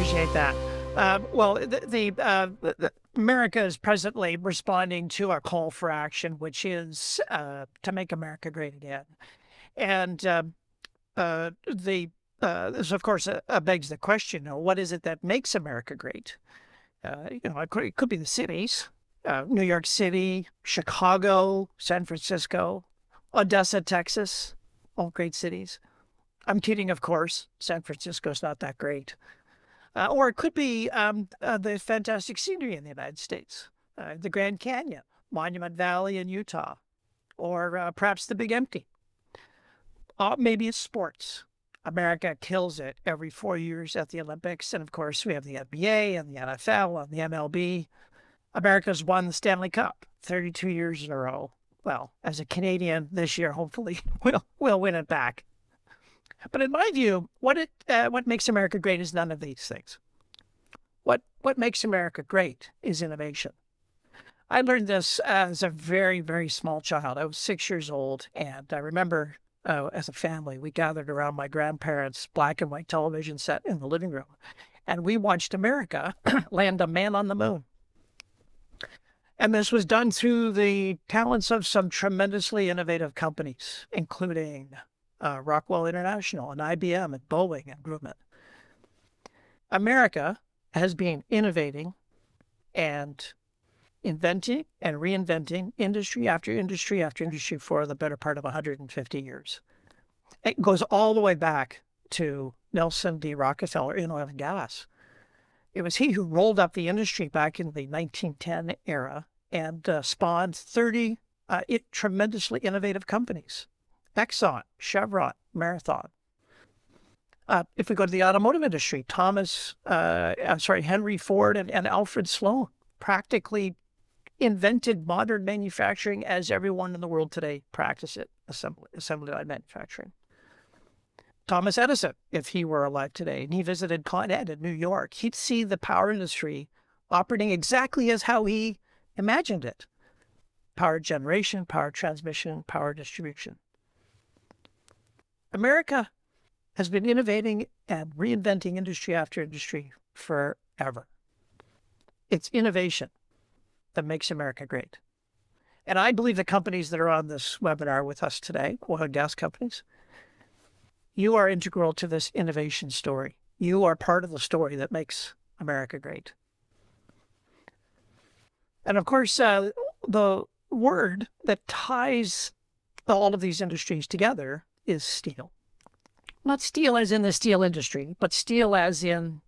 appreciate that. America is presently responding to our call for action, which is to make America great again. And this, of course, begs the question: what is it that makes America great? It could be the cities, New York City, Chicago, San Francisco, Odessa, Texas, all great cities. I'm kidding, of course. San Francisco's not that great. Or it could be the fantastic scenery in the United States, the Grand Canyon, Monument Valley in Utah, or perhaps the Big Empty. Maybe it's sports. America kills it every 4 years at the Olympics. And of course, we have the NBA and the NFL and the MLB. America's won the Stanley Cup 32 years in a row. Well, as a Canadian this year, hopefully we'll win it back. But in my view, what makes America great is none of these things. What makes America great is innovation. I learned this as a very, very small child. I was 6 years old, and I remember as a family, we gathered around my grandparents' black and white television set in the living room, and we watched America land a man on the moon. And this was done through the talents of some tremendously innovative companies, including Rockwell International and IBM and Boeing and Grumman. America has been innovating and inventing and reinventing industry after industry after industry for the better part of 150 years. It goes all the way back to Nelson D. Rockefeller in oil and gas. It was he who rolled up the industry back in the 1910 era and spawned 30 tremendously innovative companies. Exxon, Chevron, Marathon. If we go to the automotive industry, Henry Ford and Alfred Sloan practically invented modern manufacturing as everyone in the world today practice it, assembly line manufacturing. Thomas Edison, if he were alive today and he visited Con Ed in New York, he'd see the power industry operating exactly as how he imagined it. Power generation, power transmission, power distribution. America has been innovating and reinventing industry after industry forever. It's innovation that makes America great. And I believe the companies that are on this webinar with us today, oil and gas companies, you are integral to this innovation story. You are part of the story that makes America great. And of course, the word that ties all of these industries together is steel. Not steel as in the steel industry, but steel as in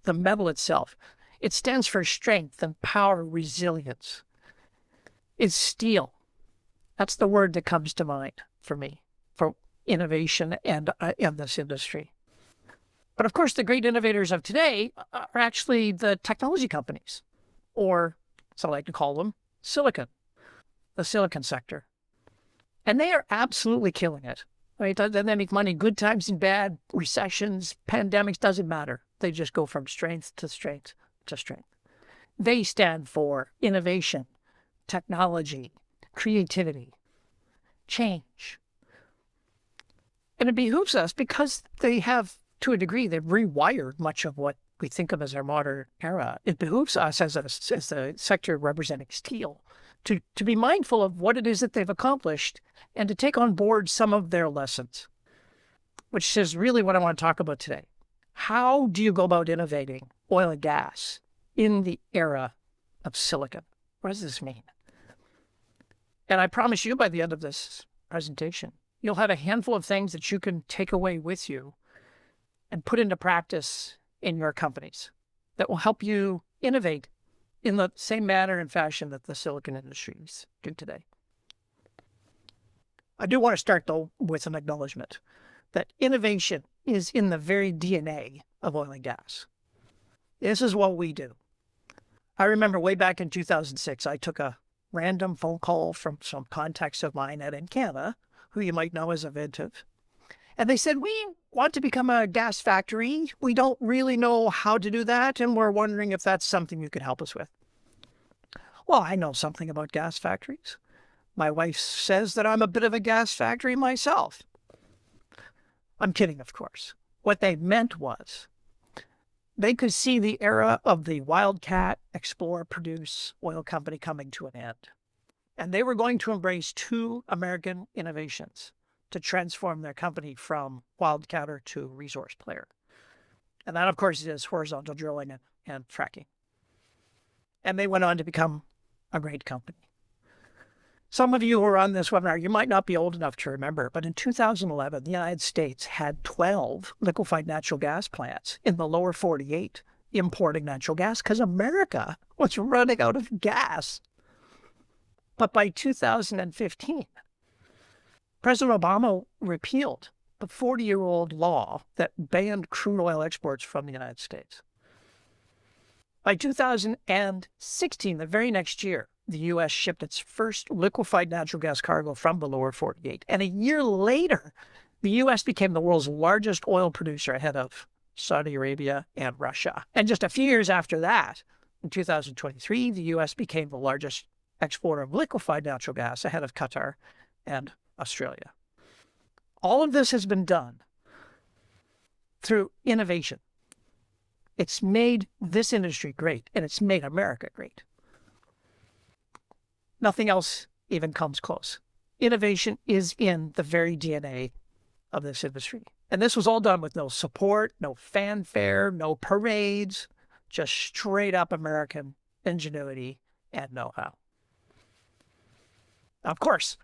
the metal itself. It stands for strength and power, resilience. It's steel. That's the word that comes to mind for me, for innovation and in this industry. But of course, the great innovators of today are actually the technology companies, or as I like to call them, silicon, the silicon sector. And they are absolutely killing it. Right? They make money good times and bad, recessions, pandemics, doesn't matter. They just go from strength to strength to strength. They stand for innovation, technology, creativity, change. And it behooves us because they have, to a degree, they've rewired much of what we think of as our modern era. It behooves us as a sector representing steel to be mindful of what it is that they've accomplished and to take on board some of their lessons, which is really what I want to talk about today. How do you go about innovating oil and gas in the era of silicon? What does this mean? And I promise you by the end of this presentation, you'll have a handful of things that you can take away with you and put into practice in your companies that will help you innovate in the same manner and fashion that the silicon industries do today. I do want to start, though, with an acknowledgement that innovation is in the very DNA of oil and gas. This is what we do. I remember way back in 2006, I took a random phone call from some contacts of mine at Encana, who you might know as Inventive. And they said, we want to become a gas factory. We don't really know how to do that, and we're wondering if that's something you could help us with. Well, I know something about gas factories. My wife says that I'm a bit of a gas factory myself. I'm kidding, of course. What they meant was, They could see the era of the wildcat, explore, produce oil company coming to an end. And they were going to embrace two American innovations to transform their company from wildcatter to resource player. And that, of course, is horizontal drilling and fracking. And they went on to become a great company. Some of you who are on this webinar, you might not be old enough to remember, but in 2011, the United States had 12 liquefied natural gas plants in the lower 48 importing natural gas because America was running out of gas. But by 2015, President Obama repealed the 40-year-old law that banned crude oil exports from the United States. By 2016, the very next year, the U.S. shipped its first liquefied natural gas cargo from the lower 48. And a year later, the U.S. became the world's largest oil producer ahead of Saudi Arabia and Russia. And just a few years after that, in 2023, the U.S. became the largest exporter of liquefied natural gas ahead of Qatar and Australia. All of this has been done through innovation. It's made this industry great, and it's made America great. Nothing else even comes close. Innovation is in the very DNA of this industry. And this was all done with no support, no fanfare, no parades, just straight up American ingenuity and know-how. Of course,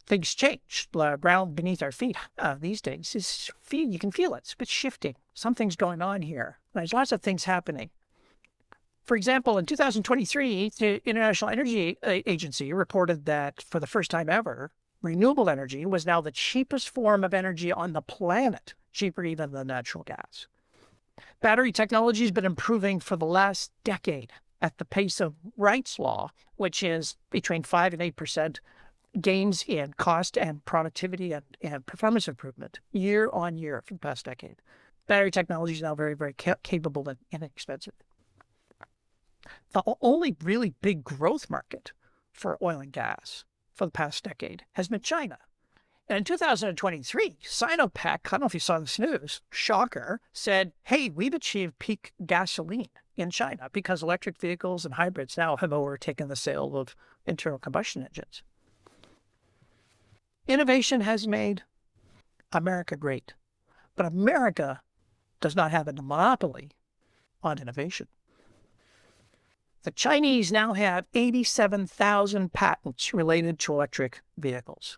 things change. The ground beneath our feet these days you can feel it. It's shifting. Something's going on here. There's lots of things happening. For example, in 2023, the International Energy Agency reported that for the first time ever, renewable energy was now the cheapest form of energy on the planet, cheaper even than natural gas. Battery technology has been improving for the last decade at the pace of Wright's law, which is between 5 and 8% gains in cost and productivity and performance improvement year on year for the past decade. Battery technology is now very, very capable and inexpensive. The only really big growth market for oil and gas for the past decade has been China. And in 2023, Sinopec, I don't know if you saw this news, shocker, said, hey, we've achieved peak gasoline in China because electric vehicles and hybrids now have overtaken the sale of internal combustion engines. Innovation has made America great, but America does not have a monopoly on innovation. The Chinese now have 87,000 patents related to electric vehicles.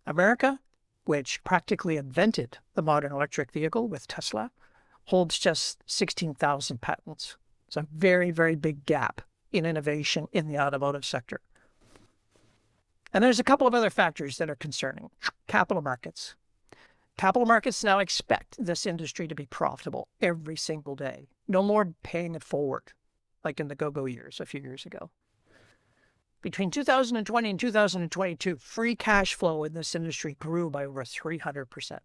America, which practically invented the modern electric vehicle with Tesla, holds just 16,000 patents. It's a very, very big gap in innovation in the automotive sector. And there's a couple of other factors that are concerning. Capital markets. Capital markets now expect this industry to be profitable every single day. No more paying it forward, like in the go-go years a few years ago. Between 2020 and 2022, free cash flow in this industry grew by over 300%.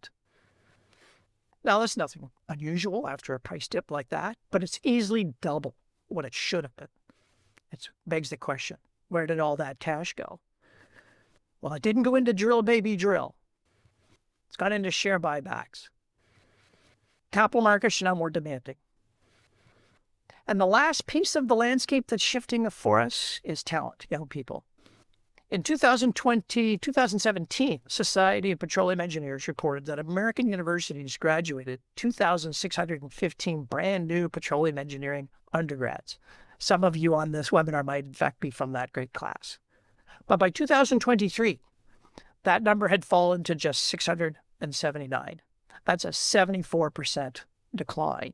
Now, that's nothing unusual after a price dip like that, but it's easily double what it should have been. It begs the question, where did all that cash go? Well, it didn't go into drill, baby, drill. It's gone into share buybacks. Capital markets are now more demanding. And the last piece of the landscape that's shifting for us is talent, young people. In 2017, Society of Petroleum Engineers reported that American universities graduated 2,615 brand new petroleum engineering undergrads. Some of you on this webinar might in fact be from that great class. But by 2023, that number had fallen to just 679. That's a 74% decline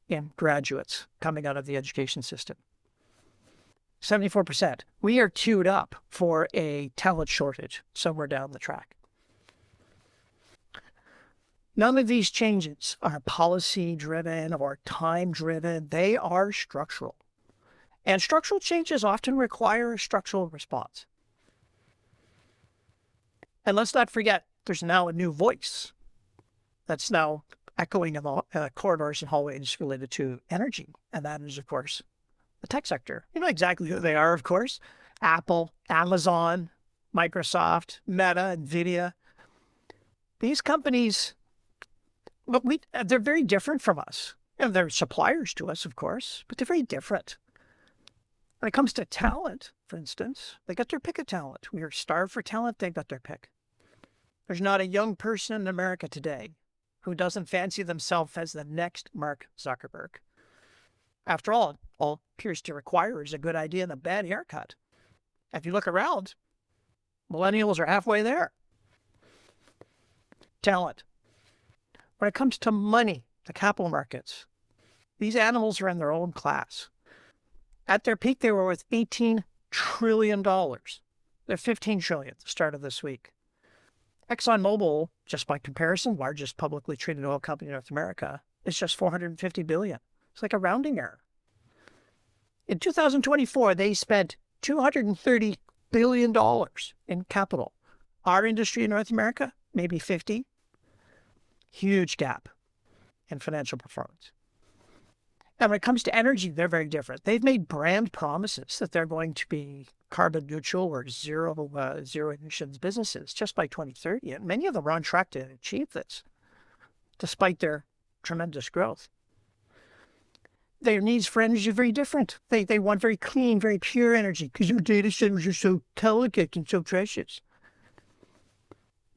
in graduates coming out of the education system. 74%. We are queued up for a talent shortage somewhere down the track. None of these changes are policy-driven or time-driven. They are structural. And structural changes often require a structural response. And let's not forget, there's now a new voice that's now echoing in the corridors and hallways related to energy. And that is, of course, the tech sector. You know exactly who they are, of course. Apple, Amazon, Microsoft, Meta, NVIDIA. These companies But they're very different from us. And they're suppliers to us, of course, but they're very different. When it comes to talent, for instance, they got their pick of talent. We are starved for talent. They got their pick. There's not a young person in America today who doesn't fancy themselves as the next Mark Zuckerberg. After all appears to require is a good idea and a bad haircut. If you look around, millennials are halfway there. Talent. When it comes to money, the capital markets, these animals are in their own class. At their peak, they were worth $18 trillion. They're $15 trillion at the start of this week. ExxonMobil, just by comparison, largest publicly traded oil company in North America, is just $450 billion. It's like a rounding error. In 2024, they spent $230 billion in capital. Our industry in North America, maybe 50. Huge gap in financial performance. And when it comes to energy, they're very different. They've made brand promises that they're going to be carbon neutral or zero emissions businesses just by 2030. And many of them are on track to achieve this, despite their tremendous growth. Their needs for energy are very different. They want very clean, very pure energy because your data centers are so delicate and so precious.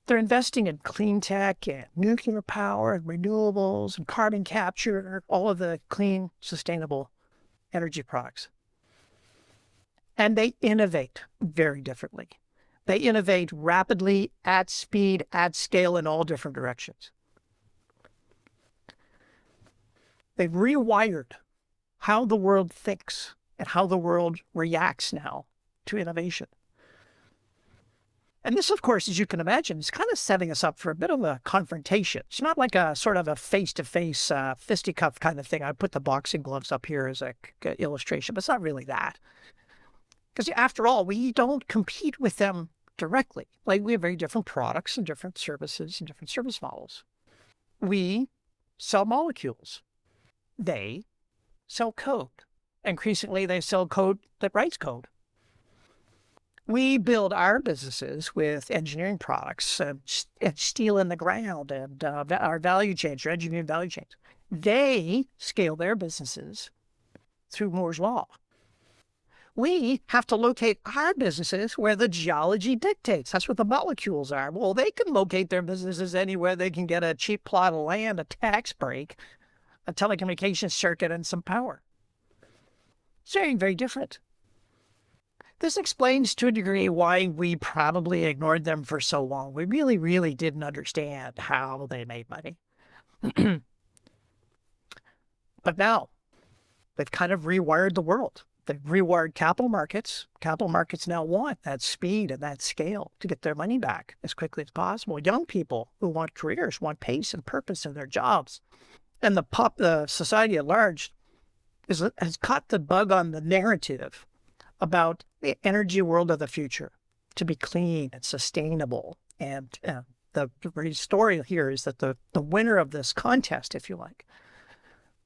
They're investing in clean tech and nuclear power and renewables and carbon capture, all of the clean, sustainable energy products. And they innovate very differently. They innovate rapidly, at speed, at scale, in all different directions. They've rewired how the world thinks and how the world reacts now to innovation. And this, of course, as you can imagine, is kind of setting us up for a bit of a confrontation. It's not like a sort of a face-to-face fisticuff kind of thing. I put the boxing gloves up here as an illustration, but it's not really that. Because after all, we don't compete with them directly. Like, we have very different products and different services and different service models. We sell molecules. They sell code. Increasingly, they sell code that writes code. We build our businesses with engineering products and steel in the ground and our value chains, our engineering value chains. They scale their businesses through Moore's Law. We have to locate our businesses where the geology dictates. That's what the molecules are. Well, they can locate their businesses anywhere they can get a cheap plot of land, a tax break, a telecommunications circuit, and some power. It's very, very different. This explains to a degree why we probably ignored them for so long. We really, really didn't understand how they made money. But now, they've kind of rewired the world. They've rewired capital markets. Capital markets now want that speed and that scale to get their money back as quickly as possible. Young people who want careers want pace and purpose in their jobs. And the society at large has caught the bug on the narrative about the energy world of the future to be clean and sustainable. And the story here is that the winner of this contest, if you like,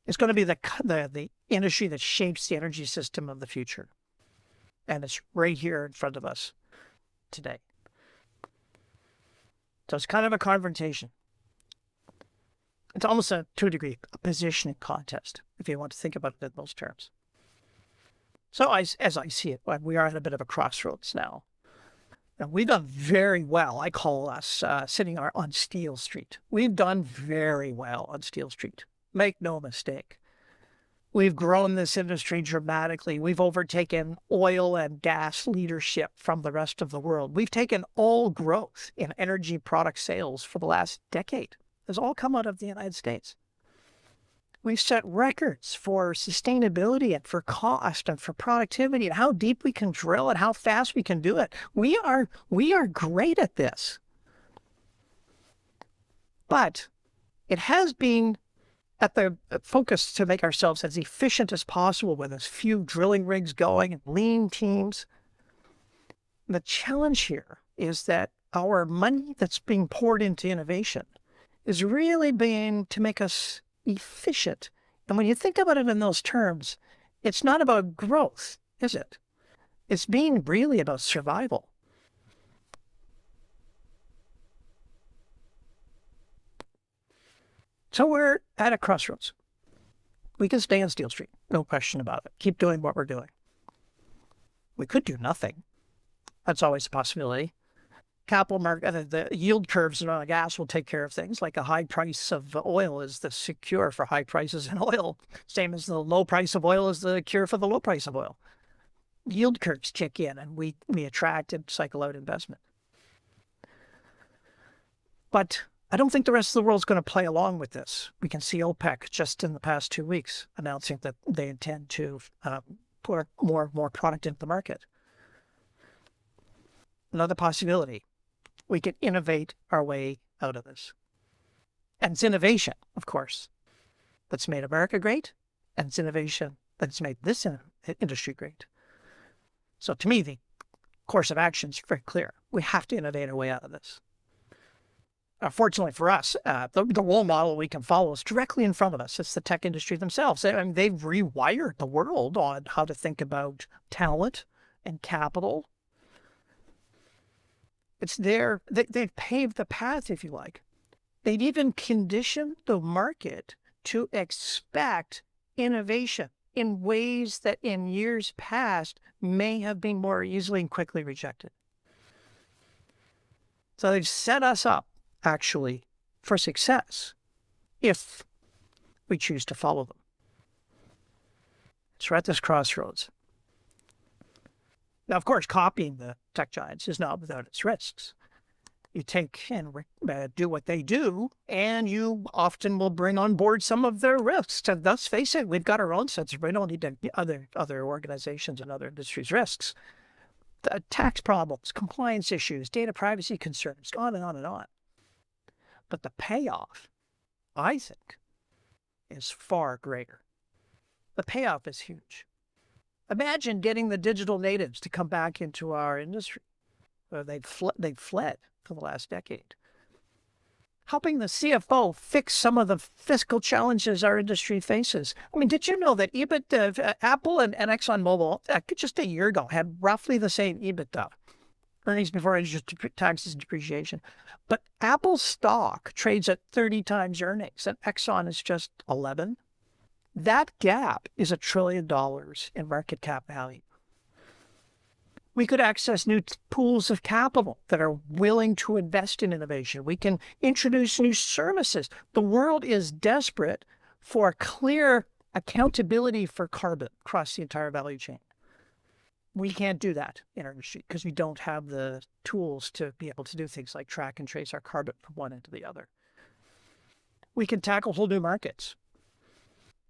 is going to be the industry that shapes the energy system of the future. And it's right here in front of us today. So it's kind of a confrontation. It's almost to a degree, a positioning contest, if you want to think about it in those terms. So as I see it, we are at a bit of a crossroads now. And we've done very well. I call us sitting on Steel Street. We've done very well on Steel Street. Make no mistake. We've grown this industry dramatically. We've overtaken oil and gas leadership from the rest of the world. We've taken all growth in energy product sales for the last decade. It's all come out of the United States. We've set records for sustainability and for cost and for productivity and how deep we can drill and how fast we can do it. We are great at this. But it has been at the focus to make ourselves as efficient as possible with as few drilling rigs going and lean teams. The challenge here is that our money that's being poured into innovation is really being to make us efficient. And when you think about it in those terms, it's not about growth, is it? It's being really about survival. So we're at a crossroads. We can stay on Steel Street, no question about it. Keep doing what we're doing. We could do nothing. That's always a possibility. Capital market, the yield curves in oil and gas will take care of things. Like a high price of oil is the cure for high prices in oil. Same as the low price of oil is the cure for the low price of oil. Yield curves kick in and we attract and cycle out investment. But I don't think the rest of the world's going to play along with this. We can see OPEC just in the past 2 weeks announcing that they intend to pour more product into the market. Another possibility, we can innovate our way out of this. And it's innovation, of course, that's made America great, and it's innovation that's made this industry great. So to me, the course of action is very clear. We have to innovate our way out of this. Fortunately for us, the role model we can follow is directly in front of us. It's the tech industry themselves. I mean, they've rewired the world on how to think about talent and capital. It's there. They've paved the path, if you like. They've even conditioned the market to expect innovation in ways that in years past may have been more easily and quickly rejected. So they've set us up, actually, for success if we choose to follow them. So we're at this crossroads. Now, of course, copying the tech giants is not without its risks. You take and do what they do, and you often will bring on board some of their risks. And let's face it, we've got our own sense. We don't need other organizations and other industries' risks. The tax problems, compliance issues, data privacy concerns, on and on and on. But the payoff, I think, is far greater. The payoff is huge. Imagine getting the digital natives to come back into our industry. They've fled for the last decade. Helping the CFO fix some of the fiscal challenges our industry faces. I mean, did you know that Apple and ExxonMobil just a year ago had roughly the same EBITDA? Earnings before interest, taxes, and depreciation. But Apple's stock trades at 30 times earnings, and Exxon is just 11. That gap is $1 trillion in market cap value. We could access new pools of capital that are willing to invest in innovation. We can introduce new services. The world is desperate for clear accountability for carbon across the entire value chain. We can't do that in our industry because we don't have the tools to be able to do things like track and trace our carbon from one end to the other. We can tackle whole new markets.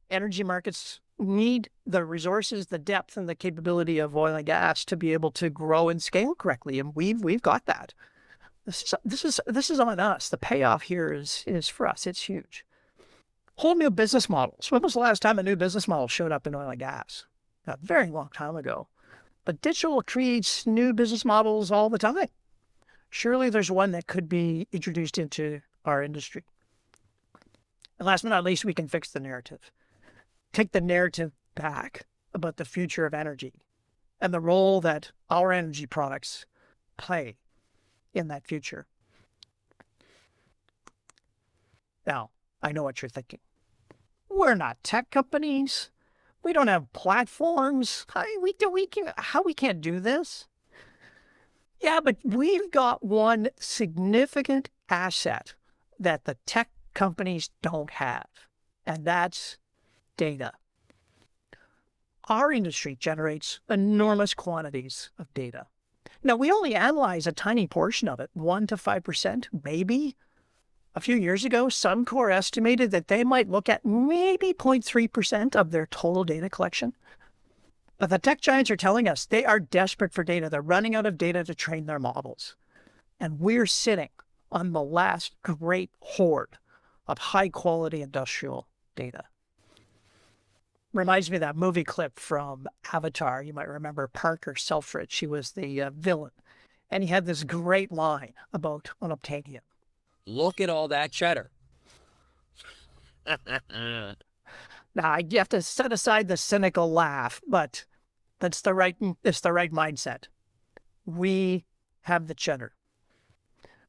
Energy markets need the resources, the depth, and the capability of oil and gas to be able to grow and scale correctly, and we've got that. This is on us. The payoff here is for us. It's huge. Whole new business models. When was the last time a new business model showed up in oil and gas? A very long time ago. But digital creates new business models all the time. Surely there's one that could be introduced into our industry. And last but not least, we can fix the narrative. Take the narrative back about the future of energy and the role that our energy products play in that future. Now, I know what you're thinking. We're not tech companies. We don't have platforms. How we can't do this? Yeah, but we've got one significant asset that the tech companies don't have, and that's data. Our industry generates enormous quantities of data. Now, we only analyze a tiny portion of it, 1% to 5%, maybe. A few years ago, Suncor estimated that they might look at maybe 0.3% of their total data collection. But the tech giants are telling us they are desperate for data. They're running out of data to train their models. And we're sitting on the last great hoard of high-quality industrial data. Reminds me of that movie clip from Avatar. You might remember Parker Selfridge. She was the villain. And he had this great line about unobtainium. Look at all that cheddar. Now, you have to set aside the cynical laugh, but it's the right mindset. We have the cheddar.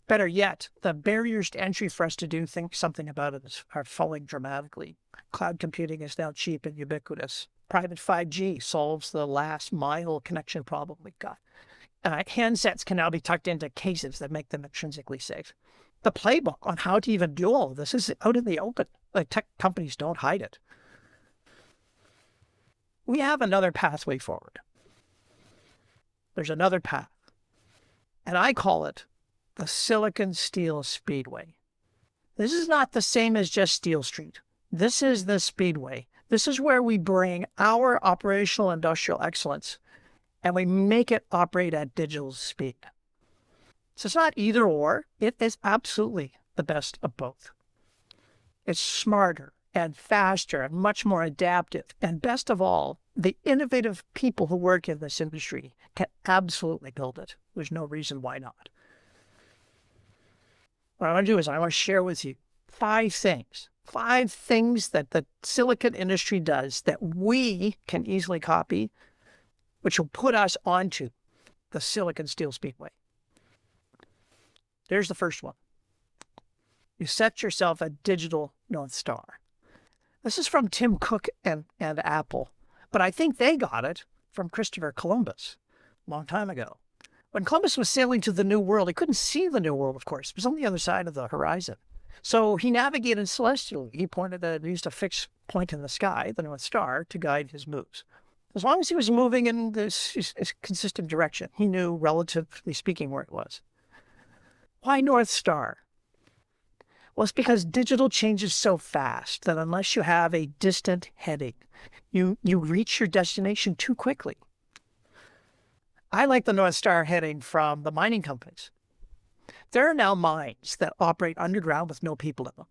Better yet, the barriers to entry for us to do something about it are falling dramatically. Cloud computing is now cheap and ubiquitous. Private 5G solves the last mile connection problem we've got. Handsets can now be tucked into cases that make them intrinsically safe. The playbook on how to even do all of this is out in the open. Like, tech companies don't hide it. We have another pathway forward. There's another path. And I call it the Silicon Steel Speedway. This is not the same as just Steel Street. This is the Speedway. This is where we bring our operational industrial excellence and we make it operate at digital speed. So it's not either or. It is absolutely the best of both. It's smarter and faster and much more adaptive. And best of all, the innovative people who work in this industry can absolutely build it. There's no reason why not. What I want to do is I want to share with you 5 things that the silicon industry does that we can easily copy, which will put us onto the Silicon Steel Speedway. There's the first one. You set yourself a digital North Star. This is from Tim Cook and Apple, but I think they got it from Christopher Columbus a long time ago. When Columbus was sailing to the New World, he couldn't see the New World, of course. It was on the other side of the horizon. So he navigated celestially. He used a fixed point in the sky, the North Star, to guide his moves. As long as he was moving in this consistent direction, he knew, relatively speaking, where it was. Why North Star? Well, it's because digital changes so fast that unless you have a distant heading, you reach your destination too quickly. I like the North Star heading from the mining companies. There are now mines that operate underground with no people in them.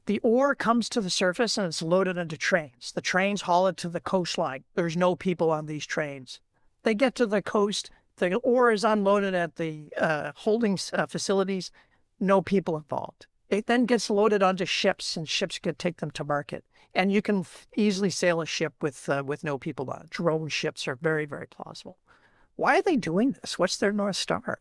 The ore comes to the surface and it's loaded into trains. The trains haul it to the coastline. There's no people on these trains. They get to the coast. The ore is unloaded at the holding facilities. No people involved. It then gets loaded onto ships, and ships can take them to market. And you can easily sail a ship with no people on it. Drone ships are very, very plausible. Why are they doing this? What's their North Star?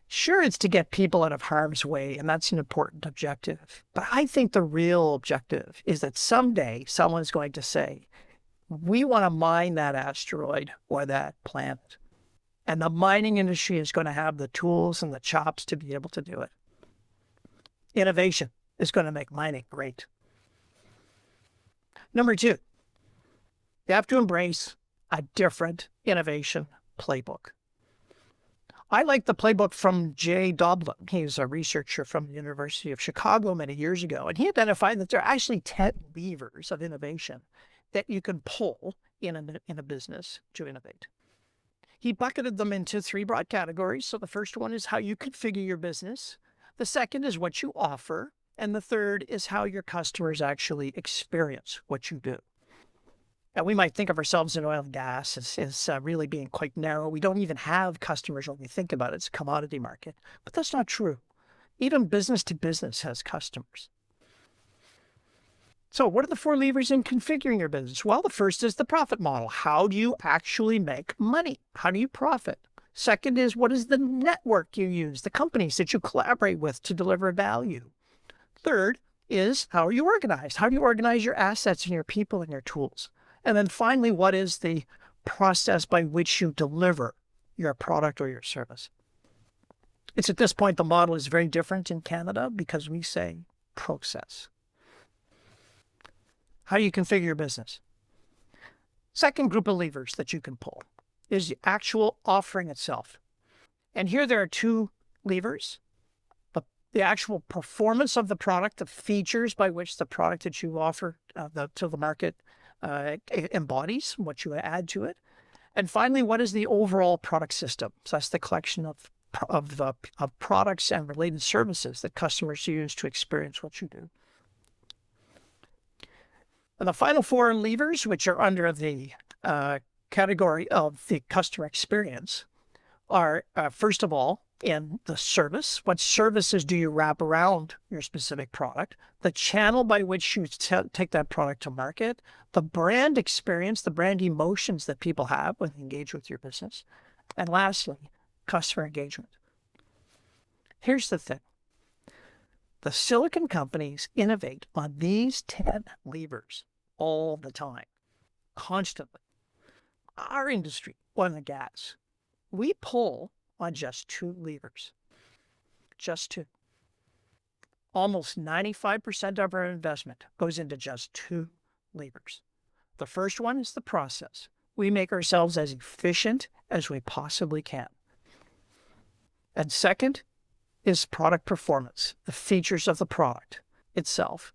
Sure, it's to get people out of harm's way, and that's an important objective. But I think the real objective is that someday someone's going to say, we want to mine that asteroid or that planet. And the mining industry is going to have the tools and the chops to be able to do it. Innovation is going to make mining great. Number 2, you have to embrace a different innovation playbook. I like the playbook from Jay Doblin. He's a researcher from the University of Chicago many years ago, and he identified that there are actually 10 levers of innovation that you can pull in a business to innovate. He bucketed them into 3 broad categories. So the first one is how you configure your business. The second is what you offer. And the third is how your customers actually experience what you do. Now, we might think of ourselves in oil and gas as really being quite narrow. We don't even have customers when we think about it. It's a commodity market. But that's not true. Even business to business has customers. So what are the 4 levers in configuring your business? Well, the first is the profit model. How do you actually make money? How do you profit? Second is, what is the network you use, the companies that you collaborate with to deliver value? Third is, how are you organized? How do you organize your assets and your people and your tools? And then finally, what is the process by which you deliver your product or your service? It's at this point, the model is very different in Canada because we say process. How do you configure your business? Second group of levers that you can pull is the actual offering itself. And here there are 2 levers. The actual performance of the product, the features by which the product that you offer to the market embodies, what you add to it. And finally, what is the overall product system? So that's the collection of products and related services that customers use to experience what you do. And the final 4 levers, which are under the category of the customer experience, are, first of all, in the service. What services do you wrap around your specific product? The channel by which you take that product to market, the brand experience, the brand emotions that people have when they engage with your business. And lastly, customer engagement. Here's the thing. The silicon companies innovate on these 10 levers all the time, constantly. Our industry, oil and gas, we pull on just 2 levers. Just 2. Almost 95% of our investment goes into just 2 levers. The first one is the process. We make ourselves as efficient as we possibly can. And second is product performance, the features of the product itself.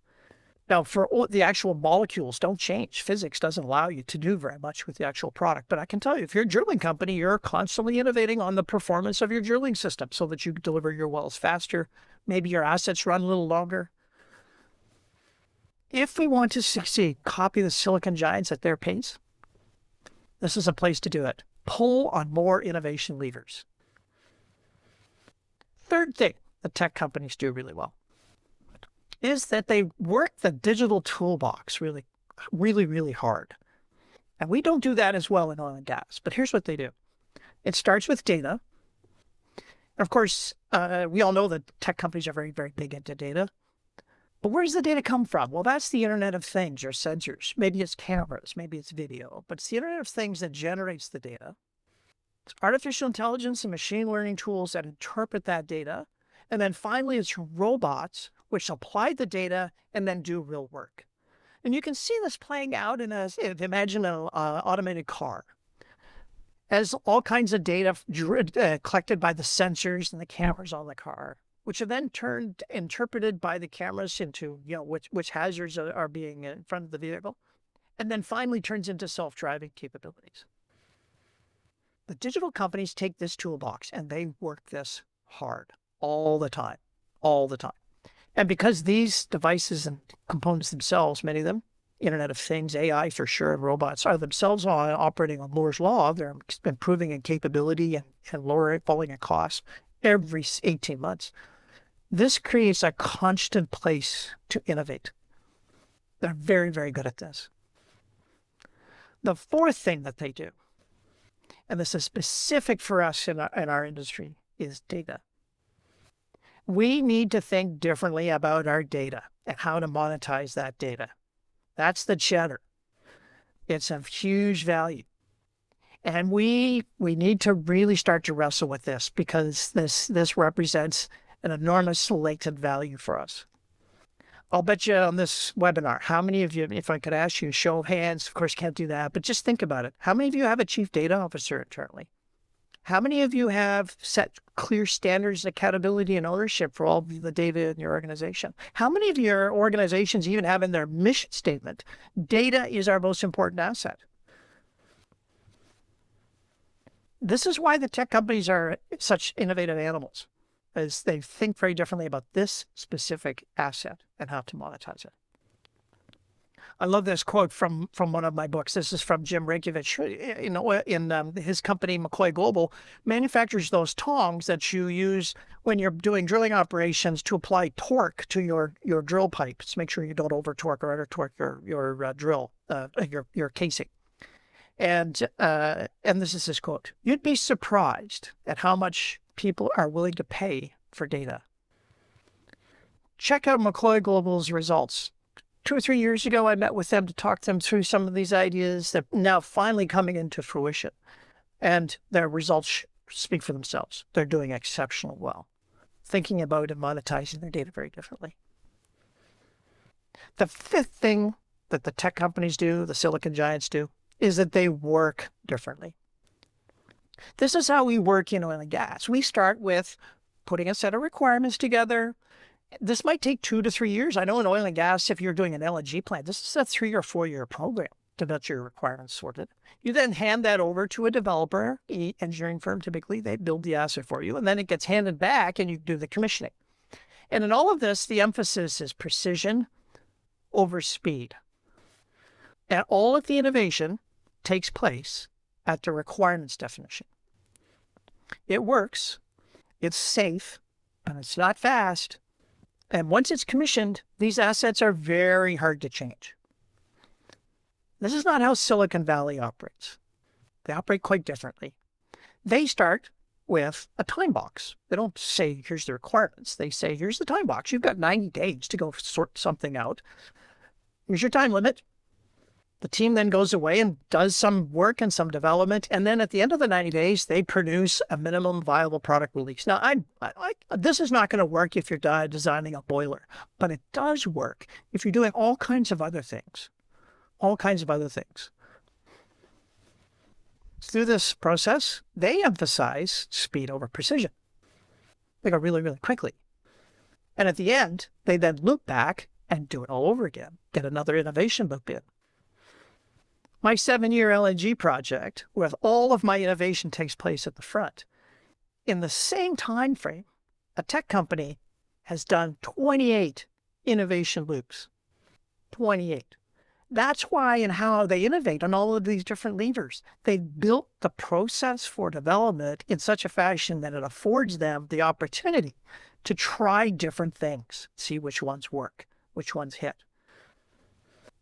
Now, for the actual molecules don't change. Physics doesn't allow you to do very much with the actual product. But I can tell you, if you're a drilling company, you're constantly innovating on the performance of your drilling system so that you can deliver your wells faster. Maybe your assets run a little longer. If we want to succeed, copy the silicon giants at their pace. This is a place to do it. Pull on more innovation levers. Third thing that tech companies do really well is that they work the digital toolbox really, really hard. And we don't do that as well in oil and gas, but here's what they do. It starts with data. Of course, we all know that tech companies are very, very big into data. But where does the data come from? Well, that's the Internet of Things or sensors. Maybe it's cameras, maybe it's video, but it's the Internet of Things that generates the data. It's artificial intelligence and machine learning tools that interpret that data. And then finally, it's robots which apply the data and then do real work. And you can see this playing out in imagine an automated car. As all kinds of data collected by the sensors and the cameras on the car, which are then interpreted by the cameras into, which hazards are being in front of the vehicle, and then finally turns into self-driving capabilities. The digital companies take this toolbox and they work this hard all the time. And because these devices and components themselves, many of them, Internet of Things, AI for sure, and robots are themselves operating on Moore's Law, they're improving in capability and falling in cost every 18 months. This creates a constant place to innovate. They're very, very good at this. The fourth thing that they do, and this is specific for us in our industry, is data. We need to think differently about our data and how to monetize that data. That's the cheddar. It's of huge value. And we need to really start to wrestle with this because this represents an enormous latent value for us. I'll bet you on this webinar, how many of you, if I could ask you, show of hands, of course can't do that, but just think about it. How many of you have a chief data officer internally? How many of you have set clear standards of accountability and ownership for all the data in your organization? How many of your organizations even have in their mission statement, data is our most important asset? This is why the tech companies are such innovative animals, as they think very differently about this specific asset and how to monetize it. I love this quote from one of my books. This is from Jim Rankovich. In his company, McCoy Global, manufactures those tongs that you use when you're doing drilling operations to apply torque to your drill pipes. Make sure you don't over torque or under torque your drill, your casing. And this is his quote: "You'd be surprised at how much people are willing to pay for data." Check out McCoy Global's results. 2 or 3 years ago, I met with them to talk them through some of these ideas that are now finally coming into fruition. And their results speak for themselves. They're doing exceptionally well, thinking about and monetizing their data very differently. The fifth thing that the tech companies do, the silicon giants do, is that they work differently. This is how we work in oil and gas. We start with putting a set of requirements together. This might take 2 to 3 years. I know in oil and gas, if you're doing an LNG plant, this is a 3 or 4 year program to get your requirements sorted. You then hand that over to a developer, engineering firm typically, they build the asset for you, and then it gets handed back and you do the commissioning. And in all of this, the emphasis is precision over speed. And all of the innovation takes place at the requirements definition. It works, it's safe, and it's not fast. And once it's commissioned, these assets are very hard to change. This is not how Silicon Valley operates. They operate quite differently. They start with a time box. They don't say, here's the requirements. They say, here's the time box. You've got 90 days to go sort something out. Here's your time limit. The team then goes away and does some work and some development. And then at the end of the 90 days, they produce a minimum viable product release. Now, this is not going to work if you're designing a boiler, but it does work if you're doing all kinds of other things. All kinds of other things. Through this process, they emphasize speed over precision. They go really, really quickly. And at the end, they then loop back and do it all over again, get another innovation loop in. My 7-year LNG project, where all of my innovation takes place at the front, in the same time frame, a tech company has done 28 innovation loops. 28. That's why and how they innovate on all of these different levers. They built the process for development in such a fashion that it affords them the opportunity to try different things, see which ones work, which ones hit.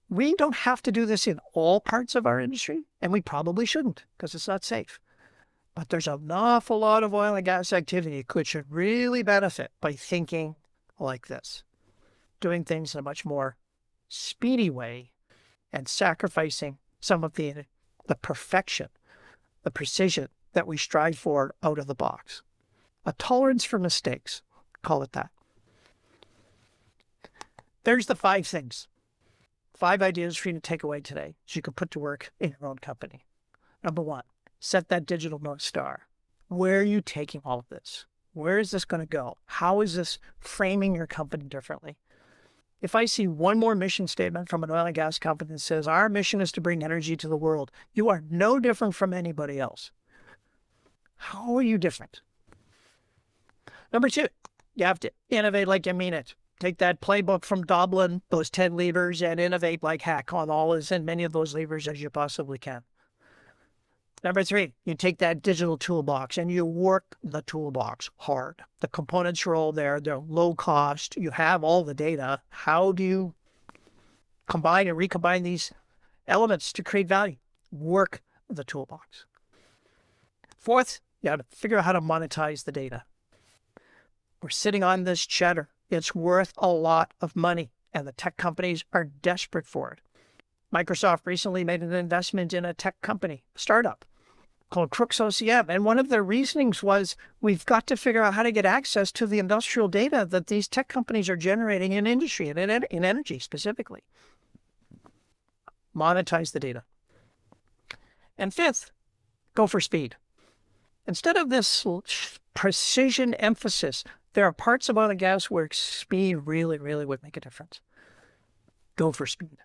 We don't have to do this in all parts of our industry, and we probably shouldn't because it's not safe. But there's an awful lot of oil and gas activity which should really benefit by thinking like this, doing things in a much more speedy way and sacrificing some of the perfection, the precision that we strive for out of the box. A tolerance for mistakes, call it that. There's the 5 things. 5 ideas for you to take away today so you can put to work in your own company. Number 1, set that digital North Star. Where are you taking all of this? Where is this going to go? How is this framing your company differently? If I see one more mission statement from an oil and gas company that says, our mission is to bring energy to the world, you are no different from anybody else. How are you different? Number 2, you have to innovate like you mean it. Take that playbook from Dublin, those 10 levers, and innovate like heck on all as many of those levers as you possibly can. Number 3, you take that digital toolbox and you work the toolbox hard. The components are all there. They're low cost. You have all the data. How do you combine and recombine these elements to create value? Work the toolbox. 4th, you have to figure out how to monetize the data. We're sitting on this cheddar. It's worth a lot of money, and the tech companies are desperate for it. Microsoft recently made an investment in a tech company, a startup, called Crooks OCM. And one of their reasonings was, we've got to figure out how to get access to the industrial data that these tech companies are generating in industry and in energy specifically. Monetize the data. And 5th, go for speed. Instead of this precision emphasis, there are parts of oil and gas where speed really, really would make a difference. Go for speed.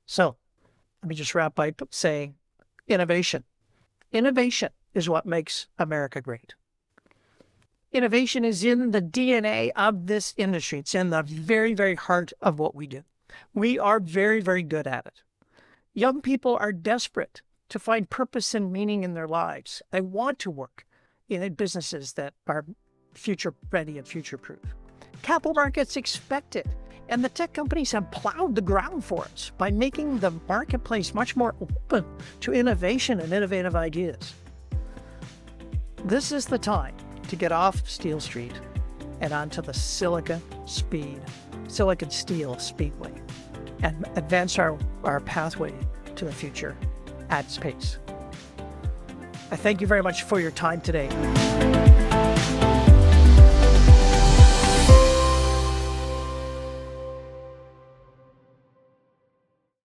So, let me just wrap by saying innovation. Innovation is what makes America great. Innovation is in the DNA of this industry. It's in the very, very heart of what we do. We are very, very good at it. Young people are desperate to find purpose and meaning in their lives. They want to work in businesses that are future-ready and future-proof. Capital markets expect it, and the tech companies have plowed the ground for us by making the marketplace much more open to innovation and innovative ideas. This is the time to get off Steel Street and onto the Silicon Steel Speedway and advance our pathway to the future at pace. I thank you very much for your time today.